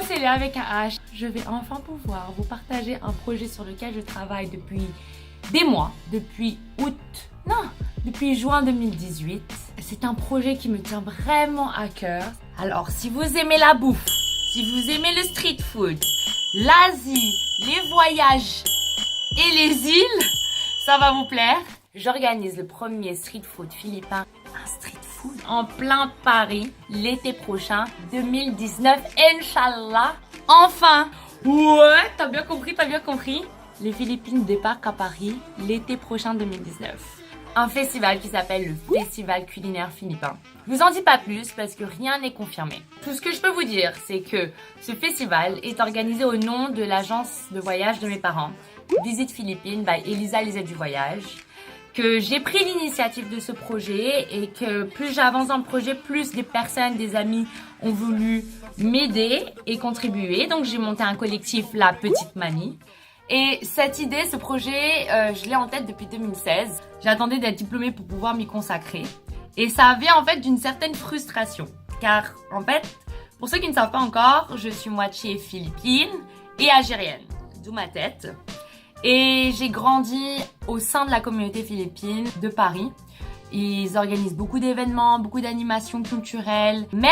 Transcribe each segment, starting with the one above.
Célia avec un H. Je vais enfin pouvoir vous partager un projet sur lequel je travaille depuis des mois, depuis juin 2018. C'est un projet qui me tient vraiment à cœur. Alors, si vous aimez la bouffe, si vous aimez le street food, l'Asie, les voyages et les îles, ça va vous plaire. J'organise le premier street food philippin, un street food en plein Paris, l'été prochain, 2019, Inch'Allah. Enfin, ouais, t'as bien compris. Les Philippines débarquent à Paris, l'été prochain, 2019. Un festival qui s'appelle le Festival culinaire philippin. Je vous en dis pas plus parce que rien n'est confirmé. Tout ce que je peux vous dire, c'est que ce festival est organisé au nom de l'agence de voyage de mes parents, Visite Philippines by Elisa Lisette du Voyage. Que j'ai pris l'initiative de ce projet et que plus j'avance dans le projet, plus des personnes, des amis ont voulu m'aider et contribuer. Donc j'ai monté un collectif, La Petite Manie. Et cette idée, ce projet, je l'ai en tête depuis 2016. J'attendais d'être diplômée pour pouvoir m'y consacrer. Et ça vient en fait d'une certaine frustration. Car en fait, pour ceux qui ne savent pas encore, je suis moitié philippine et algérienne. D'où ma tête. Et j'ai grandi au sein de la communauté philippine de Paris. Ils organisent beaucoup d'événements, beaucoup d'animations culturelles. Mais,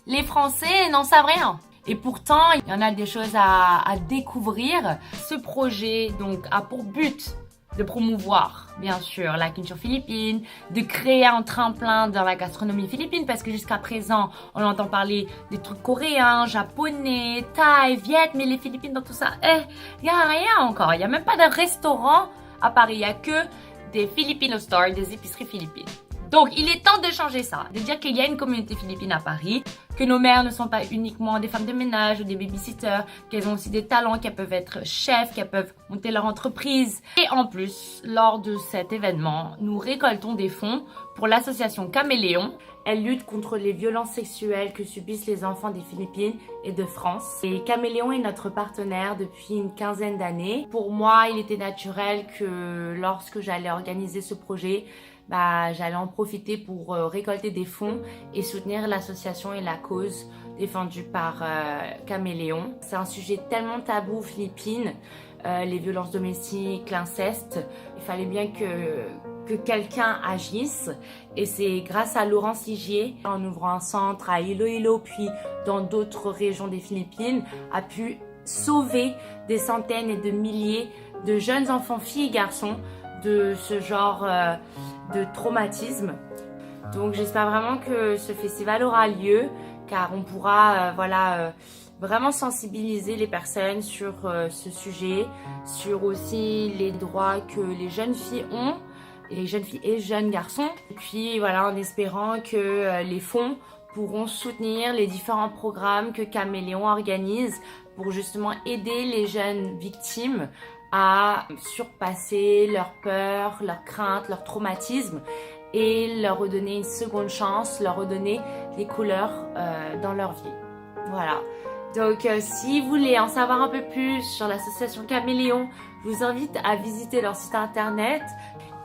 les Français n'en savent rien. Et pourtant, il y en a des choses à découvrir. Ce projet donc a pour but de promouvoir, bien sûr, la culture philippine, de créer un tremplin dans la gastronomie philippine parce que jusqu'à présent, on entend parler des trucs coréens, japonais, thaï, viet, mais les Philippines dans tout ça, il n'y a rien encore. Il n'y a même pas de restaurant à Paris. Il n'y a que des Filipino stores, des épiceries philippines. Donc, il est temps de changer ça, de dire qu'il y a une communauté philippine à Paris, que nos mères ne sont pas uniquement des femmes de ménage ou des babysitters, qu'elles ont aussi des talents, qu'elles peuvent être chefs, qu'elles peuvent monter leur entreprise. Et en plus, lors de cet événement, nous récoltons des fonds pour l'association Caméléon. Elle lutte contre les violences sexuelles que subissent les enfants des Philippines et de France. Et Caméléon est notre partenaire depuis une quinzaine d'années. Pour moi, il était naturel que lorsque j'allais organiser ce projet, j'allais en profiter pour récolter des fonds et soutenir l'association et la cause défendue par Caméléon. C'est un sujet tellement tabou aux Philippines, les violences domestiques, l'inceste. Il fallait bien que quelqu'un agisse et c'est grâce à Laurence Ligier, en ouvrant un centre à Iloilo puis dans d'autres régions des Philippines, a pu sauver des centaines et de milliers de jeunes enfants, filles et garçons de ce genre de traumatisme. Donc j'espère vraiment que ce festival aura lieu car on pourra vraiment sensibiliser les personnes sur ce sujet, sur aussi les droits que les jeunes filles ont, et les jeunes filles et jeunes garçons. Et puis voilà, en espérant que les fonds pourront soutenir les différents programmes que Caméléon organise pour justement aider les jeunes victimes à surpasser leurs peurs, leurs craintes, leurs traumatismes et leur redonner une seconde chance, leur redonner des couleurs dans leur vie. Voilà. Donc si vous voulez en savoir un peu plus sur l'association Caméléon, je vous invite à visiter leur site internet.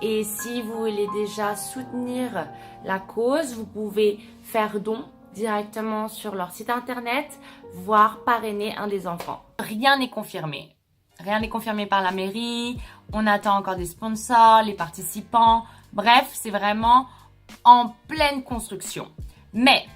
Et si vous voulez déjà soutenir la cause, vous pouvez faire don directement sur leur site internet, voire parrainer un des enfants. Rien n'est confirmé. Rien n'est confirmé par la mairie, on attend encore des sponsors, les participants. Bref, c'est vraiment en pleine construction. Mais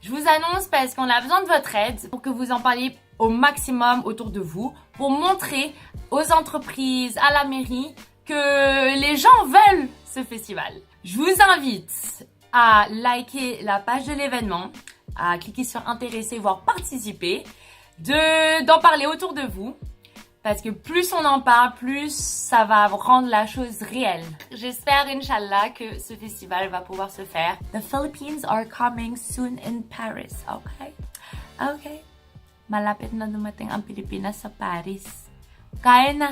je vous annonce parce qu'on a besoin de votre aide pour que vous en parliez au maximum autour de vous, pour montrer aux entreprises, à la mairie, que les gens veulent ce festival. Je vous invite à liker la page de l'événement, à cliquer sur intéresser, voire participer, d'en parler autour de vous. Parce que plus on en parle, plus ça va rendre la chose réelle. J'espère, Inch'Allah, que ce festival va pouvoir se faire. The Philippines are coming soon in Paris, okay? Okay. Malapit na dumating ang Pilipinas sa Paris. Kaya na.